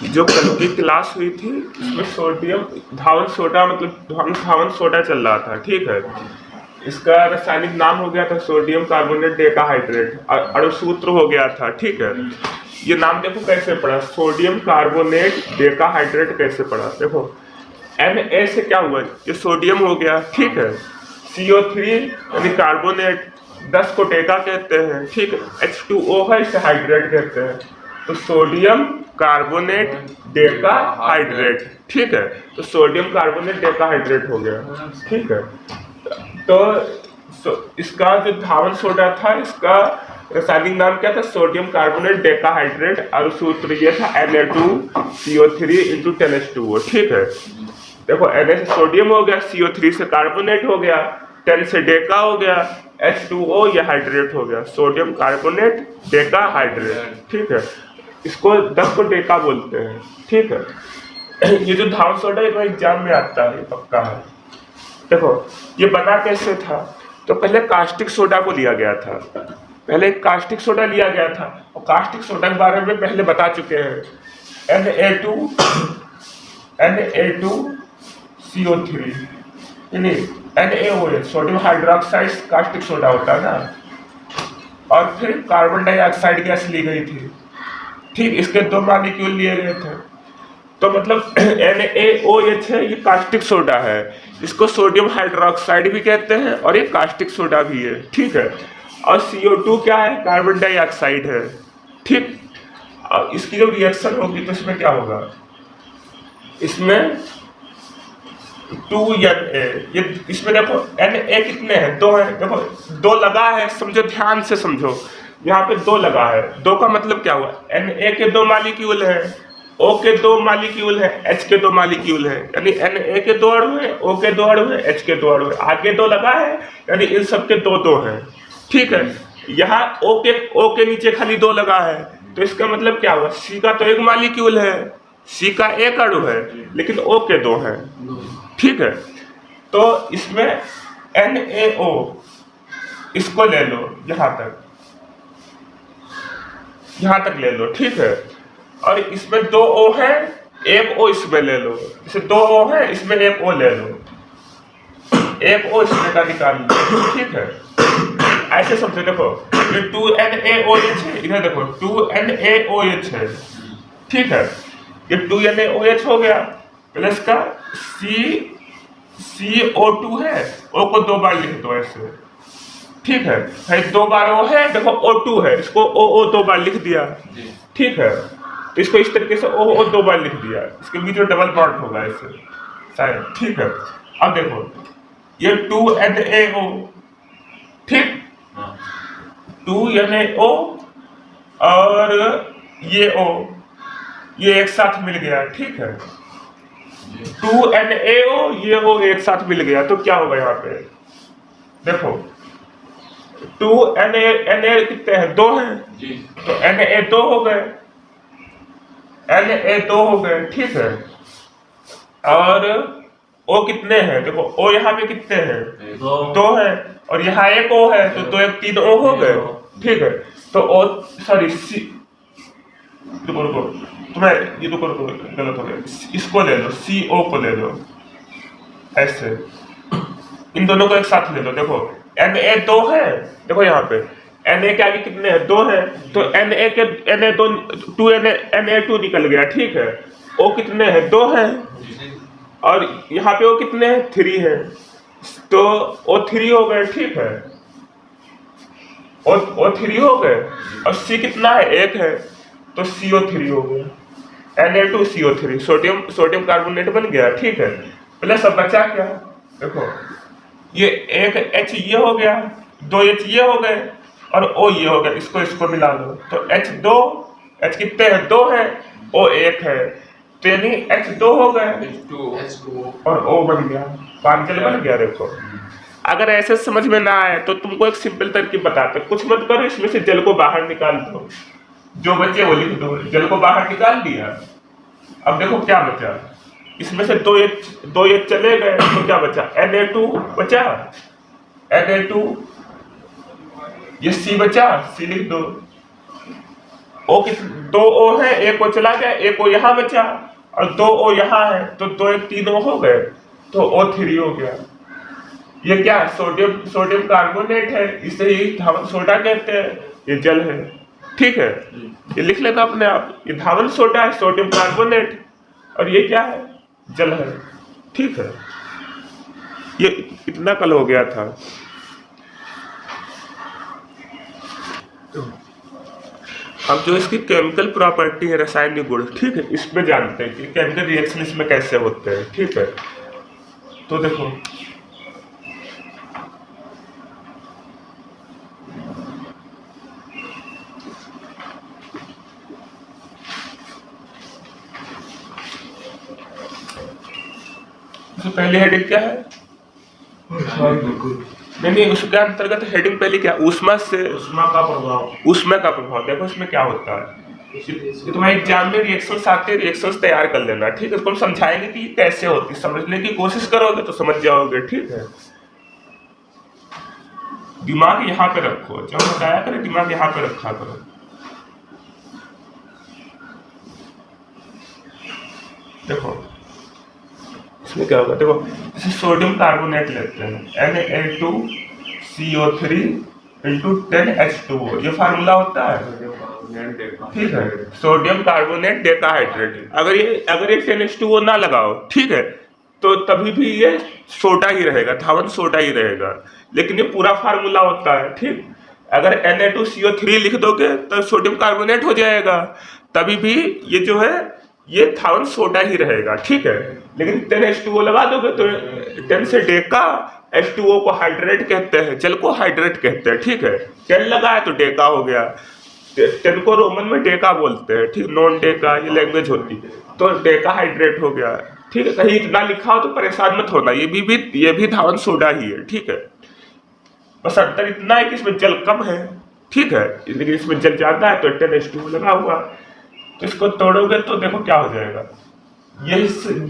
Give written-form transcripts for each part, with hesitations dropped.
जो कल की क्लास हुई थी इसमें सोडियम धावन सोडा मतलब धावन सोडा चल रहा था, ठीक है। इसका रासायनिक नाम हो गया था सोडियम कार्बोनेट डेकाहाइड्रेट, अणुसूत्र हो गया था, ठीक है। ये नाम देखो कैसे पड़ा, सोडियम कार्बोनेट डेकाहाइड्रेट कैसे पड़ा, देखो Na से क्या हुआ, ये सोडियम हो गया, ठीक है। CO3 यानी कार्बोनेट, 10 को डेका कहते हैं, ठीक है। H2O है, इसे हाइड्रेट कहते हैं। तो सोडियम कार्बोनेट डेकाहाइड्रेट, ठीक है। तो सोडियम कार्बोनेट डेकाहाइड्रेट हो गया, ठीक है। तो इसका जो धावन सोडा था, इसका रासायनिक नाम क्या था, सोडियम कार्बोनेट डेकाहाइड्रेट, और सूत्र ये था Na2CO3 × 10H2O, ठीक है। देखो Na से सोडियम हो गया, CO3 से कार्बोनेट हो गया, 10 से डेका हो गया, H2O ये हाइड्रेट हो गया, सोडियम कार्बोनेट डेकाहाइड्रेट, ठीक है। इसको 10 को डेका बोलते हैं, ठीक है। ये जो धावन सोडा है एग्जाम में आता है, पक्का है। देखो ये बना कैसे था, तो पहले कास्टिक सोडा को लिया गया था, पहले कास्टिक सोडा लिया गया था, और कास्टिक सोडा के बारे में पहले बता चुके हैं। Na2CO3 यानी NaOH sodium hydroxide caustic soda होता है ना, और फिर कार्बन डाइऑक्साइड गैस ली गई थी, ठीक। इसके 2 मॉलिक्यूल लिए गए थे, तो मतलब NaOH है, ये कास्टिक सोडा है, इसको सोडियम हाइड्रोक्साइड भी कहते हैं और ये कास्टिक सोडा भी है, ठीक है। और CO2 क्या है, कार्बन डाइऑक्साइड है, ठीक। और इसकी जब रिएक्शन होगी तो इसमें क्या होगा, इसमें 2Na, ये इसमें देखो Na कितने हैं, 2 है, देखो 2 लगा है, समझो ध्यान से समझो, यहाँ पे 2 लगा है, 2 का मतलब क्या हुआ, Na के 2 मॉलिक्यूल है, O के 2 मॉलिक्यूल है, H के 2 मॉलिक्यूल है, यानी Na के 2 अणु है, O के 2 अणु है, H के 2 अणु है, आगे 2 लगा है, यानी इन सब के 2 है, ठीक है। यहाँ O के नीचे खाली 2 लगा है, तो इसका मतलब क्या हुआ, C का तो 1 मॉलिक्यूल है, C का 1 अणु है, लेकिन O के 2 है, ठीक है। तो इसमें NaO इसको ले लो, यहाँ तक ले लो, ठीक है। और इसमें 2 O है, 1 O इसमें ले लो, इसे 2 O है, इसमें 1 O ले लो, 1 O इसमें का निकाल लो, ठीक है। ऐसे समझो, देखो ये 2NaOH है, इधर देखो 2NaOH है, ठीक है। ये 2NaOH हो गया, प्लस का CO2 है, O को 2 बार लिख दो ऐसे, ठीक है। भाई 2 बार O है, देखो O2 है, इसको O 2 बार लिख दिया, ठीक है। तो इसको इस तरीके से O 2 बार लिख दिया, इसके बीच में डबल बॉन्ड होगा ऐसे शायद, ठीक है। अब देखो ये 2NaO, ठीक, 2NaO और ये O, ये एक साथ मिल गया, ठीक है। 2NaO ये O एक साथ मिल गया, तो क्या होगा यहाँ पे, देखो 2Na कितने हैं, 2 हैं, तो Na2 हो गए, Na2 हो गए, ठीक है। और O कितने हैं, देखो O यहाँ पे कितने हैं, 2 हैं, और यहाँ 1 O है, तो 2 1 3 O हो गए, ठीक है। तो O सॉरी C, रुको तुम्हें ये रुको गलत हो गया, इसको ले लो, CO को ले लो ऐसे, इन दोनों को एक साथ ले लो, देखो Na2 है, देखो यहाँ पे Na के आगे कितने हैं, 2 है, तो Na के Na2 निकल गया, ठीक है। O कितने हैं, 2 हैं, और यहाँ पे O कितने हैं, 3 है, तो O3 हो गए, ठीक है। O3 हो गए, और C कितना है, 1 है, तो CO3 हो गया, Na2CO3 सोडियम कार्बोनेट बन गया, ठीक है। प्लस अब बचा क्या, देखो ये 1 H ये हो गया, 2 H ये हो गए, और O ये हो गया, इसको मिला लो, तो H कितने हैं, 2 है, O 1 है, तो यानी H2 हो गए, और O बन गया, पांचल बन गया। देखो अगर ऐसे समझ में ना आए तो तुमको एक सिंपल तरकीब बताते, कुछ मत करो, इसमें से जल को बाहर निकाल दो, जो बचे वो लिख दो, जल को बाहर निकाल दिया। अब देखो क्या बचा, इसमें से 2 H चले गए, तो क्या बचा, Na2 बचा, Na2, ये C बचा, C लिख दो, ओ किस 2 O है, एक O चला गया, एक O यहाँ बचा और 2 O यहाँ है, तो 2 1 3 O हो गए, तो O3 हो गया। ये क्या है? सोडियम कार्बोनेट है, इसे ही धावन सोडा कहते हैं, ये जल है। ठीक है, ये लिख लेना अपने आप, ये धावन सोडा है, सोडियम कार्बोनेट, और ये क्या है? जल है। ठीक है, ये इतना कल हो गया था। अब जो इसकी केमिकल प्रॉपर्टी है, रासायनिक गुण, ठीक है, इसमें जानते हैं कि केमिकल रिएक्शन इसमें कैसे होते हैं। ठीक है, तो देखो तो पहली हेडिंग क्या है? नहीं, उसके अंतर्गत हेडिंग पहले क्या? ऊष्मा का प्रभाव। देखो इसमें क्या होता है, ये तुम्हारे एग्जाम में रिएक्शंस आते हैं, रिएक्शंस तैयार कर लेना। ठीक है, इसको हम समझाएंगे कि कैसे होती है, समझने की कोशिश करोगे तो समझ जाओगे। ठीक है, दिमाग यहाँ पे रखो, जब बताया करें दिमाग यहाँ पे रखा करो। देखो इसमें क्या होगा, देखो जैसे सोडियम कार्बोनेट लेते हैं, Na2CO3 इंटू 10H2O, ये फार्मूला होता है। ठीक है, सोडियम कार्बोनेट डेकाहाइड्रेट। अगर ये 10H2O ना लगाओ, ठीक है, तो तभी भी ये सोडा ही रहेगा, धावन सोडा ही रहेगा, लेकिन ये पूरा फार्मूला होता है। ठीक, अगर Na2CO3 लिख दोगे तो सोडियम कार्बोनेट हो जाएगा, तभी भी ये जो है ये धावन सोडा ही रहेगा। ठीक है, लेकिन 10H2O लगा दोगे तो 10 से डेका, H2O को हाइड्रेट कहते हैं, जल को हाइड्रेट कहते हैं। ठीक है, 10 लगा है तो डेका हो गया, 10 को रोमन में डेका बोलते हैं। ठीक, नॉन डेका ये लैंग्वेज होती है, तो डेका हाइड्रेट हो गया। ठीक है, कहीं इतना लिखा हो तो परेशान मत होना, ये भी धावन सोडा ही है। ठीक है, बस अंतर इतना है कि इसमें जल कम है। ठीक है, लेकिन इसमें जल ज्यादा है तो 10H2O लगा हुआ। तो इसको तोड़ोगे तो देखो क्या हो जाएगा, ये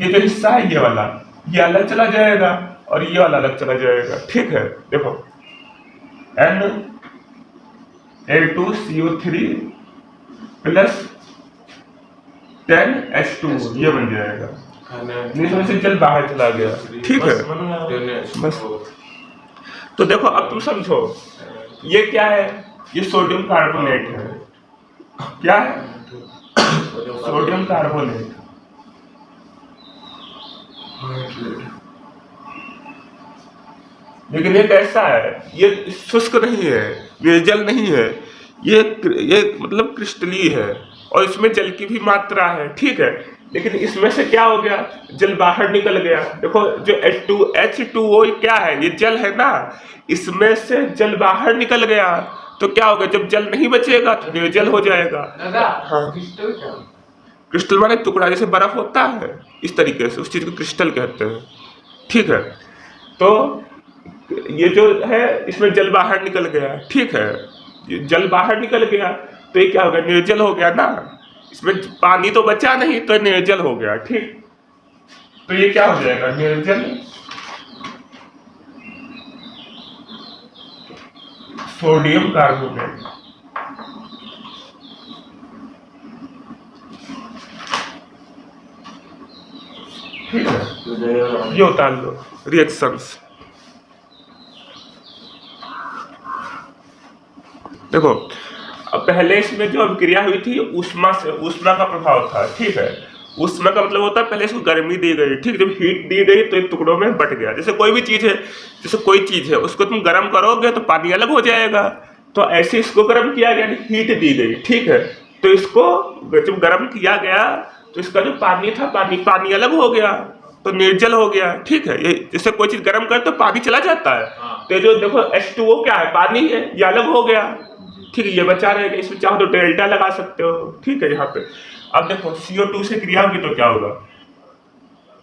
जो हिस्सा है ये वाला, ये अलग चला जाएगा और ये वाला अलग चला जाएगा। ठीक है, देखो Na2CO3 प्लस 10H2O ये बन जाएगा, इसमें से जल बाहर चला गया। ठीक है, बस। तो देखो अब तुम समझो, ये क्या है? ये सोडियम कार्बोनेट है। क्या है? Sodium carbonate. लेकिन ये कैसा है? ये शुष्क नहीं है, निर्जल नहीं है, ये मतलब क्रिस्टली है और इसमें जल की भी मात्रा है। ठीक है, लेकिन इसमें से क्या हो गया, जल बाहर निकल गया। देखो जो H2O क्या है, ये जल है ना, इसमें से जल बाहर निकल गया तो क्या होगा, जब जल नहीं बचेगा तो निर्जल हो जाएगा। हाँ, क्रिस्टल माने टुकड़ा, जैसे बर्फ होता है इस तरीके से, उस चीज को क्रिस्टल कहते हैं। ठीक है, तो ये जो है इसमें जल बाहर निकल गया। ठीक है, ये जल बाहर निकल गया तो ये क्या हो गया, निर्जल हो गया ना, इसमें पानी तो बचा नहीं तो निर्जल हो गया। ठीक, तो ये क्या हो जाएगा, निर्जल सोडियम कार्बोनेट। ठीक है, ये उतार लो रिएक्शंस। देखो अब पहले इसमें जो अभिक्रिया हुई थी ऊष्मा से, ऊष्मा का प्रभाव था। ठीक है, ऊष्मा का मतलब होता है पहले इसको गर्मी दी गई। ठीक, जब हीट दी गई तो एक टुकड़ों में बट गया। जैसे कोई चीज है उसको तुम गर्म करोगे तो पानी अलग हो जाएगा, तो ऐसे इसको गर्म किया गया, हीट दी गई। ठीक है, तो इसको जब गर्म किया गया तो इसका जो पानी था, पानी अलग हो गया तो निर्जल हो गया। ठीक है, ये जैसे कोई चीज गर्म कर तो पानी चला जाता है, तो जो देखो H2O क्या है, पानी है, ये अलग हो गया। ठीक है, ये बचा रहेगा, इसमें चाहो तो डेल्टा लगा सकते हो। ठीक है, यहाँ पे अब देखो CO2 से क्रिया होगी तो क्या होगा,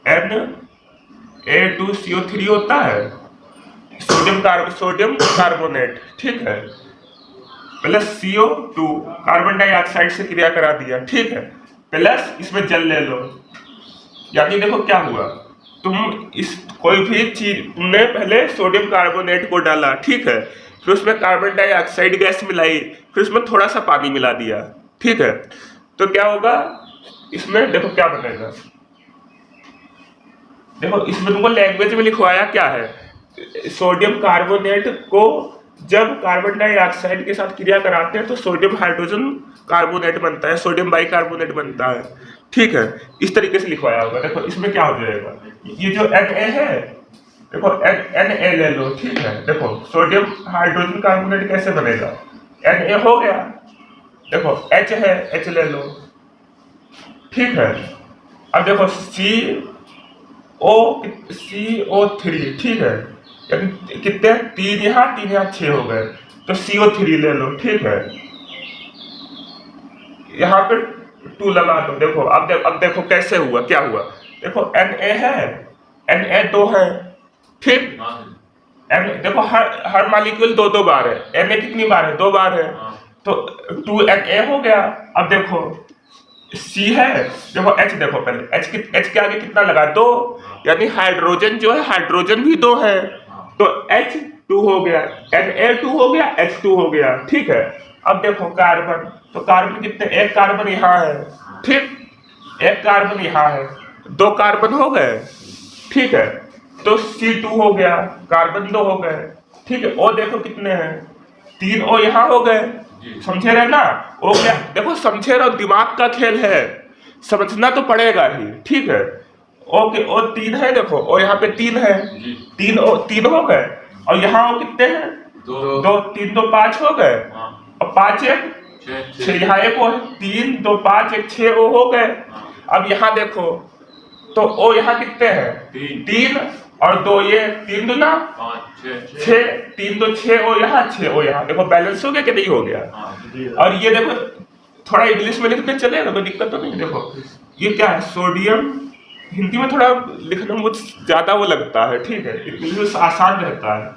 Na2CO3 होता है, सोडियम कार्बोनेट। ठीक है, प्लस CO2 कार्बन डाइऑक्साइड से क्रिया करा दिया। ठीक है, प्लस इसमें जल ले लो, यानी देखो क्या हुआ, तुम इस कोई भी चीज तुमने पहले सोडियम कार्बोनेट को डाला। ठीक है, फिर उसमें कार्बन डाइऑक्साइड गैस मिलाई, फिर उसमें थोड़ा सा पानी मिला दिया। ठीक है। तो क्या होगा इसमें, देखो क्या बनेगा, देखो इसमें तुमको लैंग्वेज में लिखवाया क्या है, सोडियम कार्बोनेट को जब कार्बन डाइऑक्साइड के साथ क्रिया कराते हैं तो सोडियम हाइड्रोजन कार्बोनेट बनता है, सोडियम बाइकार्बोनेट बनता है, ठीक है। इस तरीके से लिखवाया होगा। देखो इसमें क्या हो जाएगा, ये जो Na है, देखो Na ले लो, ठीक है। देखो सोडियम हाइड्रोजन कार्बोनेट कैसे बनेगा, Na हो गया, देखो H है, H ले लो, ठीक है। अब देखो CO3, ठीक है, कितने, 3 यहाँ 3 यहाँ 6 हो गए, तो CO3 ले लो, ठीक है। यहाँ पे 2 लगा दो। देखो अब देखो कैसे हुआ, क्या हुआ, देखो Na है, Na2 है, ठीक। देखो हर मॉलिक्यूल 2 बार है, Na कितनी बार है, 2 बार है, तो 2Na हो गया। अब देखो C है, देखो H, देखो पहले H के आगे कितना लगा, 2, यानी हाइड्रोजन जो है, हाइड्रोजन भी 2 है, तो H2 हो गया, Na2 हो गया, H2 हो गया, ठीक है। अब देखो कार्बन, तो कार्बन कितने, 1 कार्बन यहाँ है, ठीक, 1 कार्बन यहाँ है, 2 कार्बन हो गए, ठीक है। तो C2 हो गया, कार्बन 2 हो गए, ठीक है। O देखो कितने हैं, 3 O यहाँ हो गए, समझे रहे ना। ओ क्या, देखो समझे रहो, दिमाग का खेल है, समझना तो पड़ेगा ही, ठीक है। ओके, ओ 3 है, देखो ओ यहाँ पे 3 है, 3 हो गए, और यहाँ ओ कितने हैं, 2, 3 2 5 हो गए, और 5 1 6, यहाँ 1 ओ है, 3 2 5 1 6 ओ हो गए। अब यहाँ देखो, तो ओ यहाँ कितने हैं, 3 और 2, ये 3 दूना 6, 3 2 6 ओ यहाँ 6 ओ यहाँ, देखो बैलेंस हो गया कि नहीं हो गया। और ये देखो थोड़ा इंग्लिश में लिखते चलेगा, कोई दिक्कत तो नहीं। देखो ये क्या है, सोडियम, हिंदी में थोड़ा लिखना मुझे ज्यादा वो लगता है, ठीक है, इंग्लिश में आसान रहता है।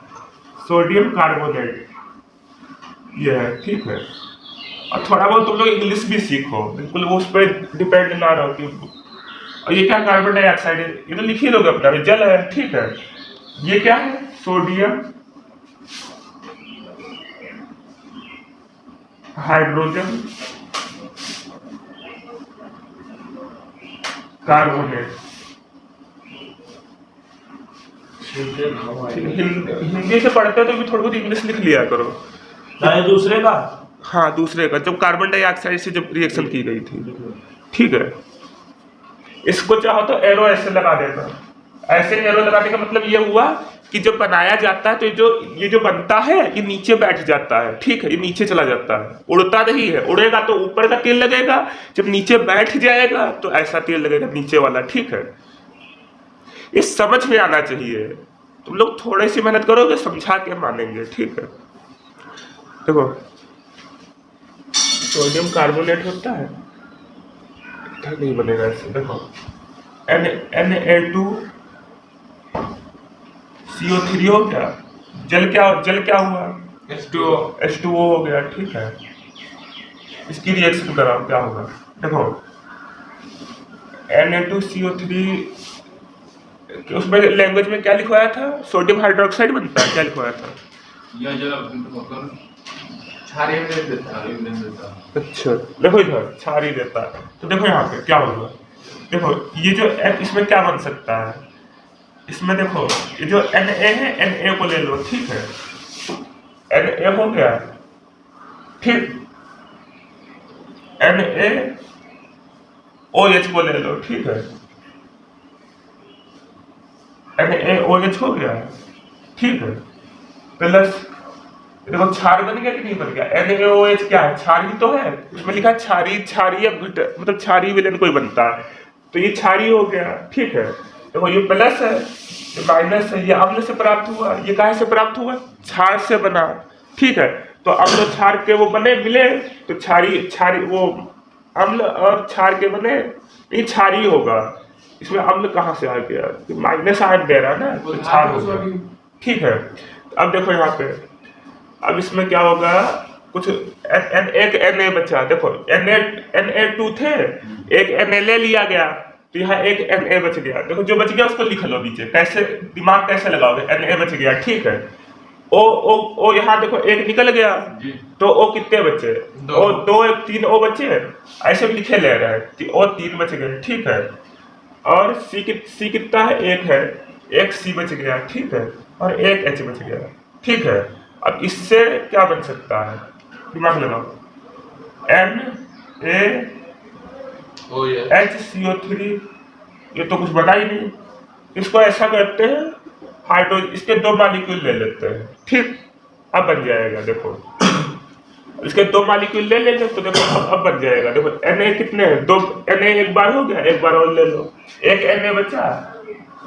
सोडियम कार्बोनेट ये है, ठीक है। और थोड़ा बहुत तुम लोग इंग्लिश भी सीखो, बिल्कुल उस पर डिपेंड ना रहो कि, और ये क्या, कार्बन डाइऑक्साइड है, ये तो लिख ही लोगे अपना, जल है, ठीक है। ये क्या है, सोडियम हाइड्रोजन कार्बोनेट। हिंदी से पढ़ते हो तो भी थोड़ी बहुत इंग्लिश लिख लिया करो। दूसरे का, हाँ दूसरे का, जब कार्बन डाइऑक्साइड से जब रिएक्शन की गई थी, ठीक है। इसको चाहो तो एरो ऐसे लगा देना, ऐसे एरो लगाने का मतलब ये हुआ कि जब बनाया जाता है तो ये जो बनता है ये नीचे बैठ जाता है, ठीक है, ये नीचे चला जाता है, उड़ता नहीं है, उड़ेगा तो ऊपर का तेल लगेगा, जब नीचे बैठ जाएगा तो ऐसा तेल लगेगा नीचे वाला, ठीक है। ये समझ में आना चाहिए, तुम लोग थोड़ी सी मेहनत करोगे समझा के मानेंगे, ठीक है। देखो सोडियम कार्बोनेट होता है, नहीं बनेगा ऐसे, देखो Na2 CO3 हो गया, जल क्या हुआ, H2O हो गया, ठीक है। इसकी रिएक्शन कराओ क्या होगा, देखो Na2CO3, उसमें लैंग्वेज में क्या लिखवाया था, सोडियम हाइड्रोक्साइड बनता है, क्या लिखवाया था, अच्छा देखो इधर क्षारीय देता है, तो देखो यहाँ पे क्या होगा, देखो ये जो इसमें क्या बन सकता है, इसमें देखो ये जो Na है, Na को ले लो, ठीक है, Na हो गया, ठीक, NaOH को ले लो, ठीक है, NaOH हो गया, ठीक है, प्लस देखो क्षार बन गया कि नहीं बन गया, NaOH क्या है, क्षारी तो है, उसमें लिखा क्षारी अब मतलब क्षारी विलयन कोई बनता है, तो ये क्षारी हो गया, ठीक है। देखो ये प्लस है, ये माइनस है, ये अम्ल से प्राप्त हुआ, ये काहे से प्राप्त हुआ, क्षार से बना, ठीक है। तो अम्ल क्षार के वो बने मिले, तो क्षारी वो अम्ल और क्षार के बने, ये क्षारी होगा। इसमें अम्ल कहाँ से आ गया, माइनस आयन दे रहा है ना, तो क्षार हो गया, ठीक है। अब देखो यहाँ पे, अब इसमें क्या होगा, कुछ एक Na बचा, देखो Na2 थे, एक Na ले लिया गया, तो यहाँ एक Na बच गया, देखो जो बच गया उसको लिख लो नीचे, कैसे दिमाग कैसे लगाओगे, Na बच गया, ठीक है। ओ ओ ओ यहाँ देखो एक निकल गया, तो ओ कितने बचे? ओ 2 1 3 ओ बचे, ऐसे भी लिखे ले रहे हैं, ओ 3 बच गए, ठीक है। और सी कितना है? 1 है, एक सी बच गया, ठीक है, और एक एच बच गया, ठीक है। अब इससे क्या बन सकता है, दिमाग लगाओ। NaHCO3, ये तो कुछ बना ही नहीं। इसको ऐसा करते हैं, हाइड्रोजन इसके 2 मॉलिक्यूल ले लेते हैं, ठीक। अब बन जाएगा, देखो इसके 2 मॉलिक्यूल ले लेंगे तो देखो अब बन जाएगा। देखो Na कितने हैं? 2 Na एक बार हो गया, एक बार और ले लो, एक Na बचा,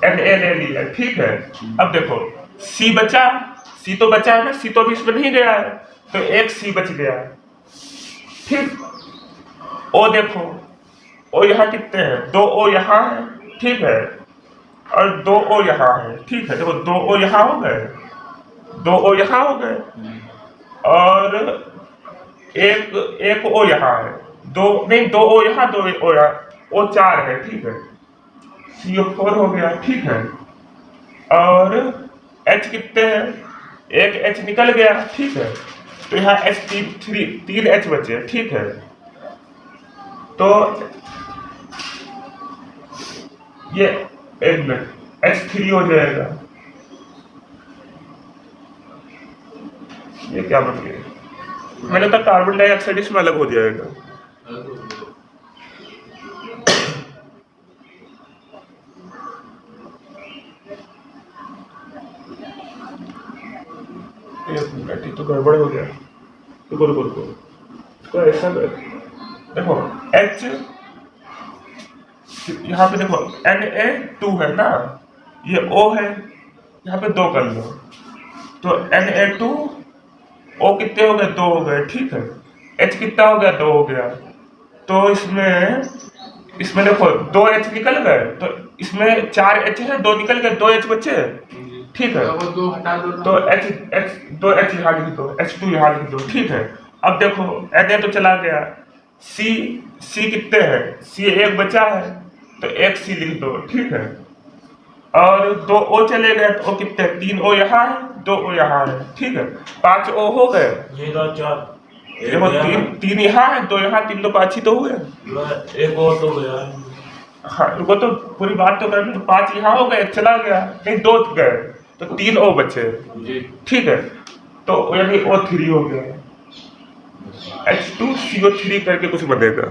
Na ले लिया, ठीक है। अब देखो C बचा, C तो बचा है ना, C तो अभी इसमें नहीं गया है, तो एक C बच गया, ठीक। O देखो, O यहाँ कितने हैं? 2 O यहाँ है, ठीक है, और 2 O यहाँ है, ठीक है। देखो 2 O यहाँ हो गए, 2 O यहाँ हो गए, और एक O यहाँ है, 2 O यहाँ, 2 O यहाँ, O 4 है, ठीक है। CO4 हो गया, ठीक है। और H कितने हैं? एक H निकल गया, ठीक है, तो यहाँ तीन H बचे, ठीक है। तो ये एक मिनट H3 हो जाएगा, ये क्या बन गया? मैंने कहा कार्बन डाइऑक्साइड इसमें अलग हो जाएगा। एक मिनट, ये तो गड़बड़ हो गया, रुको, तो ऐसा देखो H, यहाँ पे देखो Na2 है ना, ये O है, यहाँ पे 2 कर लो, तो Na2 O कितने हो गए? 2 हो गए, ठीक है। H कितना हो गया? 2 हो गया, तो इसमें देखो 2 H निकल गए, तो इसमें 4 H है, 2 निकल गए, 2 H बचे, ठीक है। दो हटा दो, तो दो H यहाँ लिख दो, H2 यहाँ लिख दो, ठीक है। अब देखो Na तो चला गया, C कितने हैं? C एक बचा है, तो एक C लिख दो, ठीक है। और 2 O चले गए, तो O कितने? 3 O यहाँ है, 2 O यहाँ है, ठीक है। 5 O हो गए, देखो 3 यहाँ है, 2 यहाँ, 3 2 5 ही तो हुए, एक और तो गया। हाँ रुको तो पूरी बात तो कर, 5 यहाँ हो गए, चला गया, नहीं 2 गए, तो 3 O बचे, ठीक है। तो यानी O3 हो गया, H2CO3 करके कुछ बनेगा।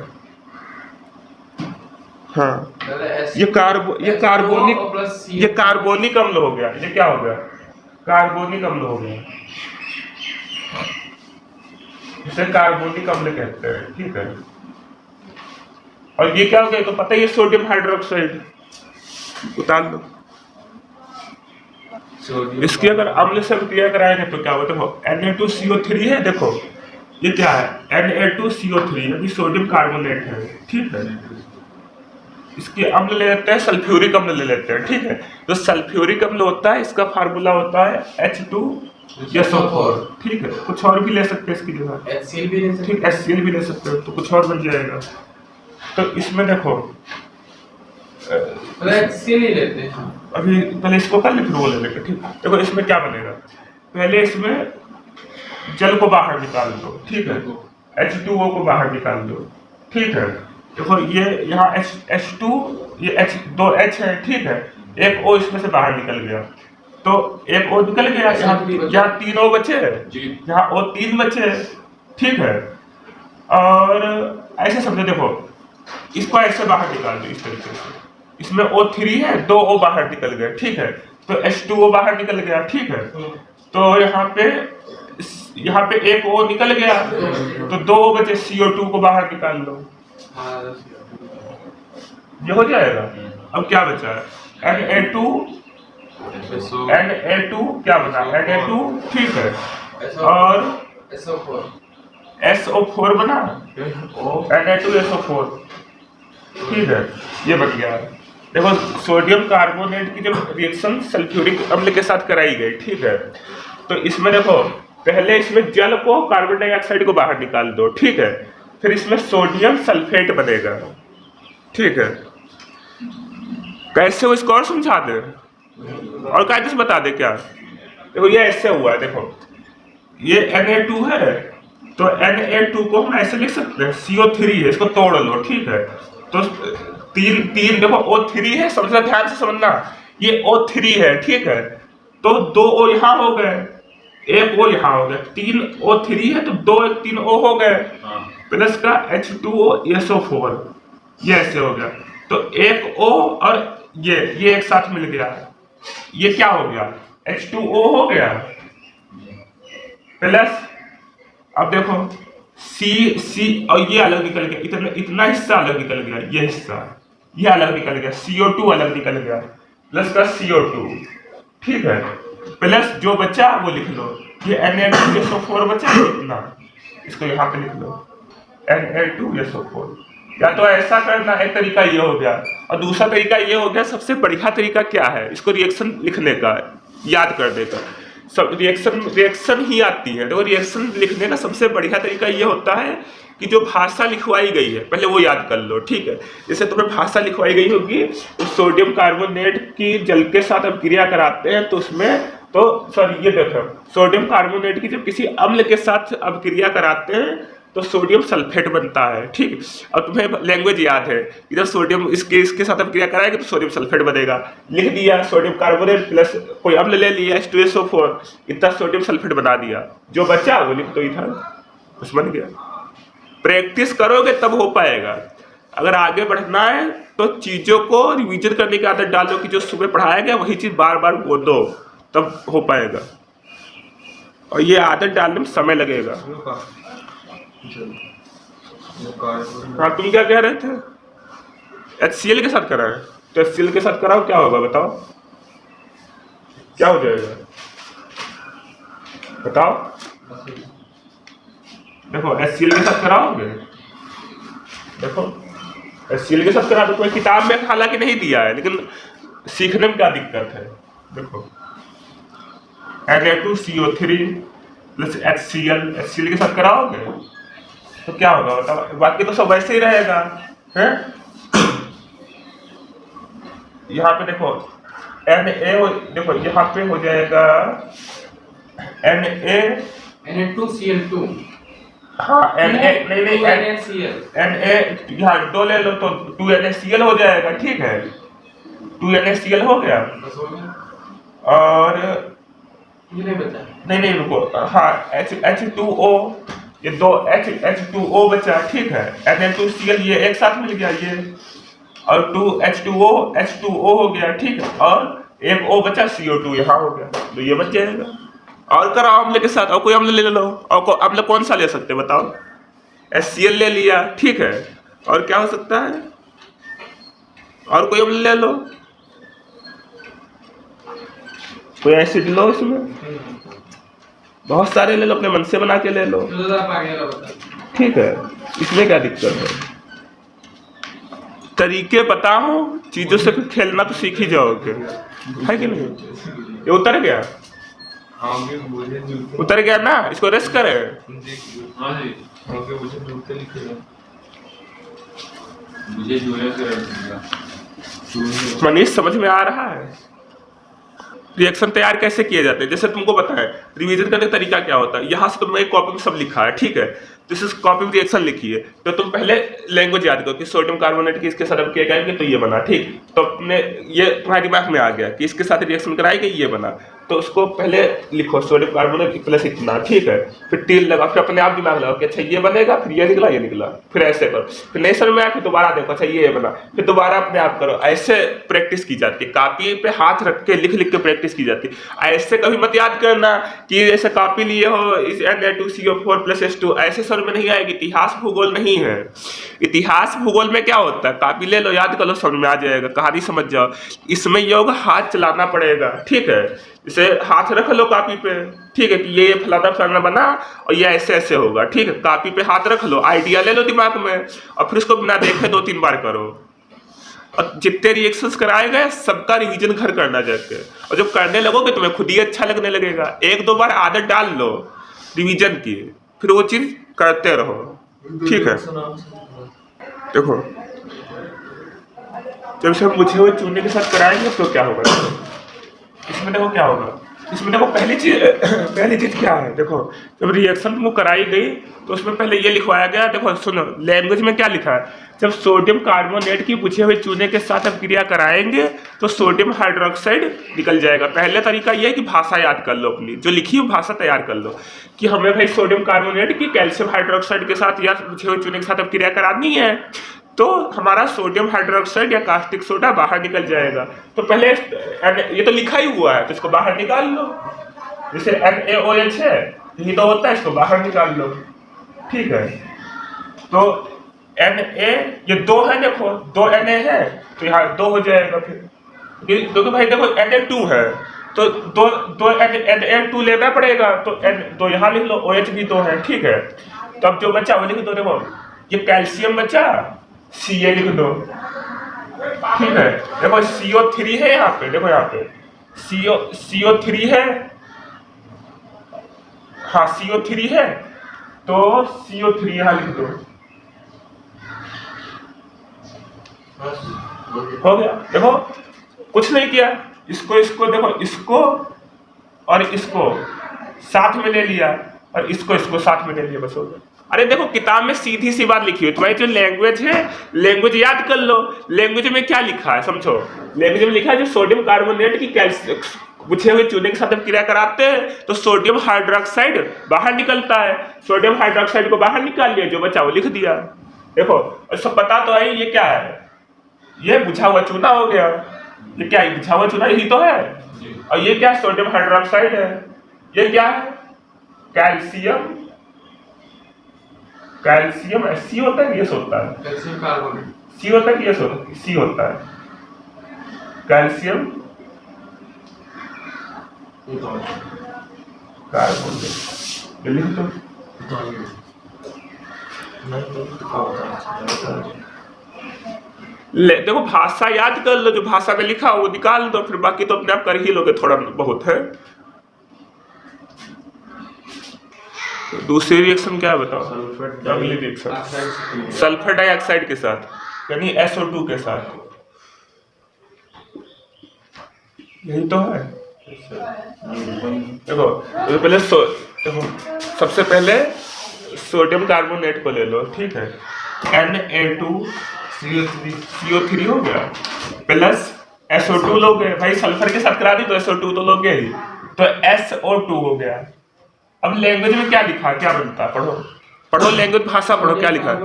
हाँ, ये कार्बोनिक अम्ल हो गया। ये क्या हो गया? कार्बोनिक अम्ल हो गया, इसे कार्बोनिक अम्ल कहते हैं, ठीक है। और ये क्या हो गया? तो पता ही है, सोडियम हाइड्रोक्साइड, उतार लो। इसकी अगर अम्ल से क्रिया कराएंगे तो क्या होता है? देखो Na2CO3 है, देखो ये क्या है? Na2CO3 यानी सोडियम कार्बोनेट है, ठीक है। इसके अम्ल ले लेते हैं, सल्फ्यूरिक अम्ल ले लेते हैं, ठीक है। तो सल्फ्यूरिक अम्ल होता है, इसका फार्मूला होता है H2SO4, ठीक है। कुछ और भी ले सकते हैं इसकी जगह, HCl भी ले सकते हैं, ठीक, HCl भी ले सकते हैं, तो कुछ और बन जाएगा। तो इसमें देखो HCl ही लेते हैं, अभी पहले इसको कर ले, फिर वो ले लेंगे, ठीक। देखो इसमें क्या बनेगा, पहले इसमें जल को बाहर निकाल दो, ठीक है। H2O को बाहर निकाल दो, ठीक है। देखो ये यहाँ H2, ये दो H है, ठीक है। एक O इसमें से बाहर निकल गया, तो एक O निकल गया, यहाँ 3 O बचे, यहाँ O 3 बचे, ठीक है। और ऐसे समझो, देखो इसको ऐसे बाहर निकाल दो इस तरीके से, इसमें O3 है, 2 O बाहर निकल गए, ठीक है। तो H2O बाहर निकल गया, ठीक है। तो यहाँ पे एक O निकल गया, तो 2 O बचे, CO2 को बाहर निकाल लो, ये हो जाएगा। अब क्या बचा है? Na2 क्या बना? Na2, ठीक है। और SO4 बना, Na2SO4, ठीक है, ये बन गया। देखो सोडियम कार्बोनेट की जब रिएक्शन सल्फ्यूरिक अम्ल के साथ कराई गई, ठीक है, तो इसमें देखो पहले इसमें जल को, कार्बन डाइऑक्साइड को बाहर निकाल दो, ठीक है। फिर इसमें सोडियम सल्फेट बनेगा, ठीक है। कैसे हो इसको और समझा दे, और कायदे से बता दे क्या? देखो ये ऐसे हुआ है, देखो ये Na2 है, तो Na2 को हम ऐसे लिख सकते हैं, CO3 है, इसको तोड़ लो, ठीक है। तो तीन तीन देखो O3 है, समझना, ध्यान से समझना, ये O3 है, ठीक है। तो 2 O यहाँ हो गए, 1 O यहाँ हो गए, 3 O3 है तो 3 O हो गए, प्लस का H2O SO4, ये ऐसे हो गया। तो 1 O और ये एक साथ मिल गया, ये क्या हो गया, H2O हो गया, प्लस अब देखो C और ये अलग निकल गया, इतना हिस्सा अलग निकल गया, ये हिस्सा ये अलग निकल गया, CO2 अलग निकल गया, प्लस का CO2, ठीक है। प्लस जो बचा वो लिख लो, ये Na2SO4 बचा इतना, इसको यहाँ पे लिख लो Na2SO4। या तो ऐसा करना, एक तरीका ये हो गया, और दूसरा तरीका ये हो गया, सबसे बढ़िया तरीका क्या है, इसको रिएक्शन लिखने का, याद करने का। सब रिएक्शन ही आती है। देखो रिएक्शन लिखने का सबसे बढ़िया तरीका ये होता है कि जो भाषा लिखवाई गई है पहले वो याद कर लो, ठीक है। जैसे तुम्हें भाषा लिखवाई गई होगी, तो सोडियम कार्बोनेट की जल के साथ अभिक्रिया कराते हैं, तो उसमें तो सॉरी ये देखो, सोडियम कार्बोनेट की जब किसी अम्ल के साथ अभिक्रिया कराते हैं तो सोडियम सल्फेट बनता है, ठीक। और तुम्हें लैंग्वेज याद है, इधर सोडियम इसके साथ अभिक्रिया कराएंगे तो सोडियम सल्फेट बनेगा, लिख दिया सोडियम कार्बोनेट प्लस कोई अम्ल ले लिया H2SO4, इतना सोडियम सल्फेट बना दिया, जो बचा वो लिख दो इधर, बस बन गया। प्रैक्टिस करोगे तब हो पाएगा। अगर आगे बढ़ना है तो चीज़ों को रिवीजन करने की आदत डालो कि जो सुबह पढ़ाया गया वही चीज़ बार बार बोलो, तब हो पाएगा। और ये आदत डालने में समय लगेगा। हाँ तुम क्या कह रहे थे, HCl के साथ कराएं, तो HCl के साथ कराओ, क्या होगा बताओ, क्या हो जाएगा बताओ। देखो HCl के साथ कराओगे, देखो HCl के साथ करा दो, कोई किताब में हालांकि नहीं दिया है, लेकिन सीखने में क्या दिक्कत है। देखो Na2CO3 प्लस HCl के साथ कराओगे तो क्या होगा बताओ, बाकी तो सब वैसे ही रहेगा, है। यहाँ पे देखो देखो यहाँ पे हो जाएगा Na2Cl2, हाँ नहीं NaCl, यहाँ 2 ले लो तो 2NaCl हो जाएगा, ठीक है, 2NaCl हो गया। बस हो गया, और ये नहीं बचा, नहीं रुको, हाँ H2O, ये 2 H2O बचा, ठीक है। Na2Cl ये एक साथ मिल गया ये, और 2H2O हो गया, ठीक है, और एक O बचा CO2 यहाँ हो गया, तो ये बच जाएगा। और कराओ अम्ल के साथ, और कोई अम्ल ले लो, और अम्ल कौन सा ले सकते बताओ, HCl ले लिया, ठीक है, और क्या हो सकता है, और कोई अम्ल ले लो, कोई एसिड लो, इसमें बहुत सारे ले लो, अपने मन से बना के ले लो, ठीक है, इसमें क्या दिक्कत है। तरीके पता हो, चीजों से खेलना तो सीख ही जाओगे, है कि नहीं। ये उतर गया, उतर गया ना, इसको रेस्ट करे। मनीष समझ में आ रहा है रिएक्शन तैयार कैसे किए जाते हैं। जैसे तुमको पता है रिवीजन करने का तरीका क्या होता है, यहाँ से तुमने एक कॉपी में सब लिखा है, ठीक है, तो इस कॉपी में रिएक्शन लिखी है, तो तुम पहले लैंग्वेज याद करो कि सोडियम कार्बोनेट की इसके साथ किया गया तो ये बना, ठीक। तो अपने ये तुम्हारे दिमाग में आ गया कि इसके साथ रिएक्शन कराई गई ये बना, तो उसको पहले लिखो सोडियम कार्बोनेट प्लस इतना, ठीक है, फिर टील लगा, फिर अपने आप दिमाग लगाओ कि अच्छा ये बनेगा, फिर ये निकला, फिर ऐसे करो, फिर नहीं समझ में आया फिर दोबारा देखो, अच्छा ये बना, फिर दोबारा अपने आप करो। ऐसे प्रैक्टिस की जाती है, कॉपी पे हाथ रख के लिख के प्रैक्टिस की जाती है। ऐसे कभी मत याद करना कि जैसे कॉपी लिए हो इस Na2CO4 प्लस H2, ऐसे सर में नहीं आएगी। इतिहास भूगोल नहीं है, इतिहास भूगोल में क्या होता है, कॉपी ले लो, याद कर लो, समझ में आ जाएगा, कहानी समझ जाओ। इसमें ये होगा हाथ चलाना पड़ेगा, ठीक है, इसे हाथ रख लो कॉपी पे, ठीक है, कि ये फलाना बना और ये ऐसे ऐसे होगा, ठीक है, कॉपी पे हाथ रख लो, आइडिया ले लो दिमाग में, और फिर उसको बिना देखे 2-3 बार करो। और जितने रिएक्शंस कराए गए सबका रिवीजन घर करना जाके, और जब करने लगोगे तुम्हें खुद ही अच्छा लगने लगेगा। 1-2 बार आदत डाल लो रिवीजन की, फिर वो चीज करते रहो, ठीक है। देखो जब सब मुझे हुए चूने के साथ कराएंगे तो क्या होगा, इसमें देखो क्या होगा, इसमें देखो पहली चीज क्या है, देखो जब रिएक्शन वो कराई गई तो उसमें पहले ये लिखवाया गया, देखो सुनो लैंग्वेज में क्या लिखा है, जब सोडियम कार्बोनेट की बुझे हुए चूने के साथ अब क्रिया कराएंगे तो सोडियम हाइड्रोक्साइड निकल जाएगा। पहले तरीका ये है कि भाषा याद कर लो, अपनी जो लिखी हुई भाषा तैयार कर लो कि हमें भाई सोडियम कार्बोनेट की कैल्शियम हाइड्रोक्साइड के साथ या बुझे हुए चूने के साथ अब क्रिया करानी है, तो हमारा सोडियम हाइड्रोक्साइड या कास्टिक सोडा बाहर निकल जाएगा। तो पहले ये तो लिखा ही हुआ है तो इसको बाहर निकाल लो, जैसे NaOH है यही तो होता है, इसको बाहर निकाल लो, ठीक है। तो Na ये 2 है, देखो 2 Na है तो यहाँ 2 हो जाएगा फिर, क्योंकि भाई देखो Na2 है तो दो Na2 लेना पड़ेगा, तो N2 यहाँ लिख लो, OH भी 2 है, ठीक है। तो अब जो बचा वो लिख दो, देखो ये कैल्शियम बचा, Ca लिख दो, ठीक है। देखो CO3 है यहाँ पे, देखो यहाँ पे CO3 है, हाँ CO3 है तो CO3 यहाँ लिख दो, हो गया। देखो कुछ नहीं किया, इसको देखो, इसको और इसको साथ में ले लिया और इसको साथ में ले लिया, बस हो गया। अरे देखो किताब में सीधी सी बात लिखी हुई, तुम्हारी जो लैंग्वेज है लैंग्वेज याद कर लो, लैंग्वेज में क्या लिखा है समझो, लैंग्वेज में लिखा है जो सोडियम कार्बोनेट की बुझे हुए चूने के साथ क्रिया कराते हैं तो सोडियम हाइड्रोक्साइड बाहर निकलता है, सोडियम हाइड्रोक्साइड को बाहर निकाल लिया, जो बचा वो लिख दिया। देखो और सब पता तो है ये क्या है, ये बुझा हुआ चूना हो गया, ये क्या है बुझा हुआ चूना यही तो है, और ये क्या सोडियम हाइड्रोक्साइड है, ये क्या है कैल्शियम सी होता है, यस होता है, कैल्शियम कार्बोनेट, सी होता है, यस होता है, सी होता है कैल्शियम कार्बोनेट, लिख दो। देखो भाषा याद कर लो, जो भाषा में लिखा वो निकाल दो, फिर बाकी तो अपने आप कर ही लोगे, थोड़ा बहुत है। दूसरी रिएक्शन क्या है बताओ, अगली रिएक्शन सल्फर डाइऑक्साइड के साथ यानी SO2 के साथ, यही तो है। देखो पहले देखो सबसे पहले सोडियम कार्बोनेट को ले लो, ठीक है, Na2CO3 हो गया प्लस SO2 लोगे, भाई सल्फर के साथ करा दी तो SO2 तो लोगे ही, तो SO2 हो गया। अब लैंग्वेज में क्या लिखा, क्या बनता है, पढ़ो लैंग्वेज भाषा पढ़ो, क्या लिखा है,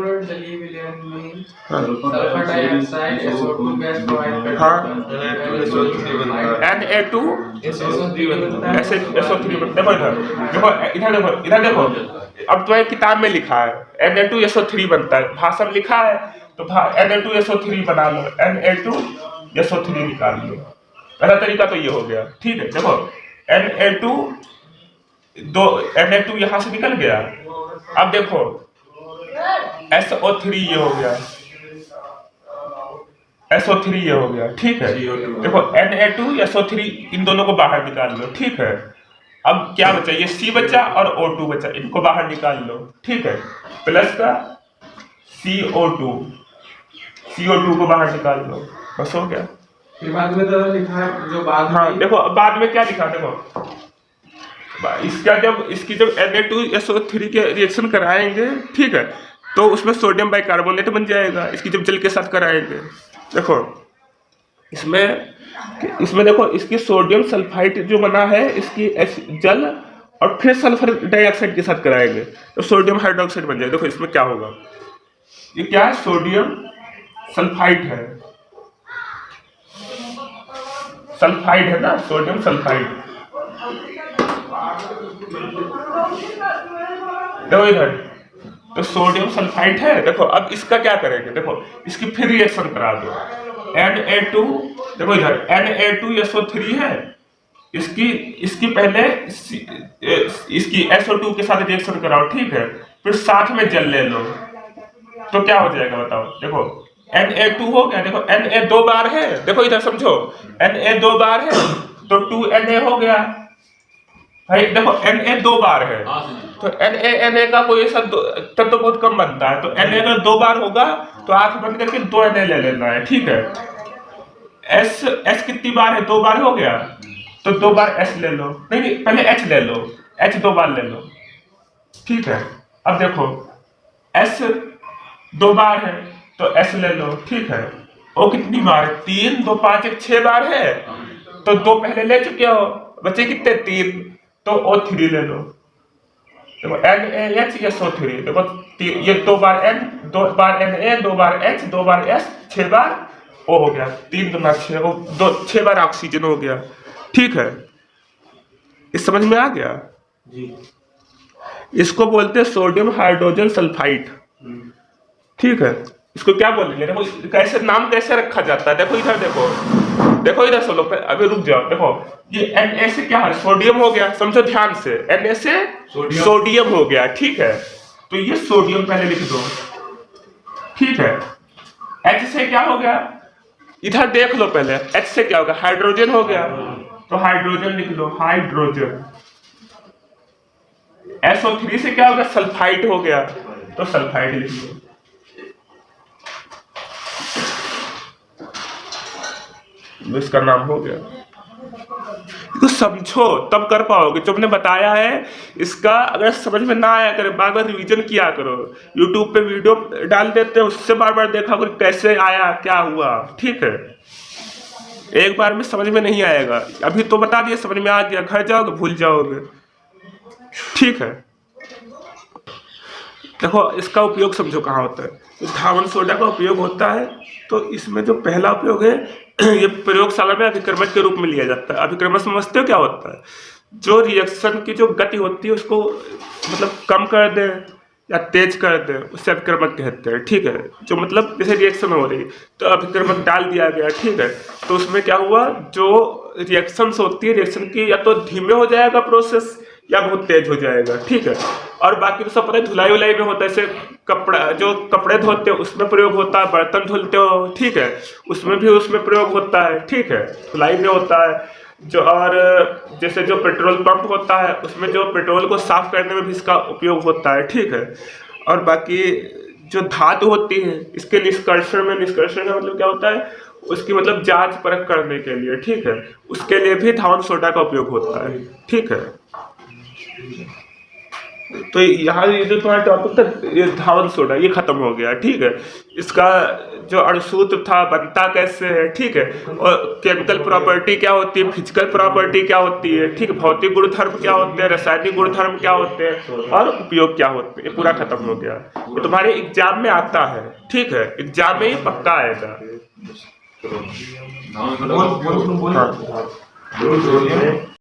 sulphur dioxide SO2 gas provide करता हाँ है, Na2 SO3 SO3 देखो इधर देखो, अब तुम्हारी किताब में लिखा है Na2 SO3 बनता है, भाषा में लिखा है तो Na2 SO3 बना लो, Na2 SO3 निकाल लो, पहला तरीका तो ये हो गया, ठीक है। देखो Na2 यहाँ से निकल गया, अब देखो SO3 ये हो गया, SO3 ये हो गया, ठीक है। देखो Na2 SO3 इन दोनों को बाहर निकाल लो, ठीक है। अब क्या बचा, ये C बचा और O2 बचा, इनको बाहर निकाल लो, ठीक है, प्लस का CO2 को बाहर निकाल लो, बस हो गया। फिर बाद में तो लिखा है जो बाद में, हाँ देखो बाद में क्या लिखा, देखो इसकी जब Na2 SO3 के रिएक्शन कराएंगे, ठीक है, तो उसमें सोडियम बाइकार्बोनेट बन जाएगा, इसकी जब जल के साथ कराएंगे। देखो इसमें देखो इसकी सोडियम सल्फाइड जो बना है, इसकी जल और फिर सल्फर डाइऑक्साइड के साथ कराएंगे तो सोडियम हाइड्रोक्साइड बन जाएगा। देखो इसमें क्या होगा, ये क्या है, सोडियम सल्फाइड है, सल्फाइड है ना, सोडियम सल्फाइड। देखो इधर तो सोडियम सल्फाइड है, देखो अब इसका क्या करेंगे, देखो इसकी फिर रिएक्शन करा दो, Na2 देखो इधर Na2 SO3 है, इसकी पहले इसकी SO2 के साथ रिएक्शन कराओ, ठीक है, फिर साथ में जल ले लो तो क्या हो जाएगा बताओ। देखो Na2 हो गया, देखो Na 2 बार है, देखो इधर समझो Na 2 बार है तो 2Na हो गया, भाई देखो Na 2 बार है तो Na का कोई ऐसा तब तो बहुत कम बनता है, तो Na अगर 2 बार होगा तो आंख बंद करके 2 Na ले लेना है, ठीक है। S कितनी बार है, 2 बार हो गया तो 2 बार S ले लो, नहीं पहले H ले लो, H 2 बार ले लो, ठीक है। अब देखो S 2 बार है तो S ले लो, ठीक है। O कितनी बार है? 3 2 5 1 6 बार है, तो 2 पहले ले चुके हो, बचे कितने 3, तो O3 ले लो। देखो NaH या SO3, देखो ये 2 बार N 2 बार Na 2 बार H 2 बार S 6 बार O हो गया, 3 2 6 O 2 6 बार ऑक्सीजन हो गया, ठीक है। इस समझ में आ गया? जी। इसको बोलते हैं सोडियम हाइड्रोजन सल्फाइड, ठीक है। इसको क्या बोलेंगे? देखो कैसे नाम कैसे रखा जाता है, देखो इधर देखो, देखो इधर सुनो, अभी रुक जाओ। देखो ये Na से क्या है? सोडियम हो गया, समझो ध्यान से, Na से सोडियम हो गया, ठीक है। तो ये सोडियम पहले लिख दो, ठीक है। H से क्या हो गया? इधर देख लो पहले, H से क्या होगा? हाइड्रोजन हो गया, तो हाइड्रोजन लिख लो, हाइड्रोजन। SO3 से क्या होगा? सल्फाइड हो गया, तो सल्फाइड लिख लो। इसका नाम हो गया। तो समझो तब कर पाओगे, जो मैंने बताया है इसका अगर समझ में ना आया करे, बार बार रिवीजन किया करो। यूट्यूब पे वीडियो डाल देते हैं, उससे बार बार देखा करो कैसे आया क्या हुआ, ठीक है। एक बार में समझ में नहीं आएगा, अभी तो बता दिया, समझ में आ गया, घर जाओगे भूल जाओगे, ठीक है। देखो इसका उपयोग समझो कहाँ होता है। तो धावन सोडा का उपयोग होता है, तो इसमें जो पहला उपयोग है ये प्रयोगशाला में अभिक्रमक के रूप में लिया जाता है। अभिक्रमक समझते हो क्या होता है? जो रिएक्शन की जो गति होती है उसको मतलब कम कर दे या तेज कर दे, उससे अभिक्रमक कहते हैं, ठीक है। जो मतलब जैसे रिएक्शन हो रही तो अभिक्रमक डाल दिया गया, ठीक है, तो उसमें क्या हुआ, जो रिएक्शंस होती है रिएक्शन की या तो धीमे हो जाएगा प्रोसेस या बहुत तेज हो जाएगा, ठीक है। और बाकी तो सब पता है, धुलाई उलाई में होता है, जैसे कपड़ा जो कपड़े धोते हो उसमें प्रयोग होता है, बर्तन धुलते हो, ठीक है, उसमें भी उसमें प्रयोग होता है, ठीक है, धुलाई में होता है। जो और जैसे जो पेट्रोल पंप होता है उसमें जो पेट्रोल को साफ करने में भी इसका उपयोग होता है, ठीक है। और बाकी जो धातु होती है इसके निष्कर्षण का मतलब क्या होता है, उसकी मतलब जांच परख करने के लिए, ठीक है, उसके लिए भी धावन सोडा का उपयोग होता है, ठीक है। तो यहाँ ये जो तुम्हारा टॉपिक था ये धावन सोडा, ये खत्म हो गया, ठीक है। इसका जो अणुसूत्र था, बनता कैसे है, ठीक है, और केमिकल प्रॉपर्टी क्या होती है, फिजिकल प्रॉपर्टी क्या होती है, ठीक है, भौतिक गुणधर्म क्या होते हैं, रासायनिक गुणधर्म क्या होते हैं और उपयोग क्या होते हैं, ये पूरा खत्म हो गया। ये तुम्हारे एग्जाम में आता है, ठीक है, एग्जाम में ही पक्का आएगा। बोल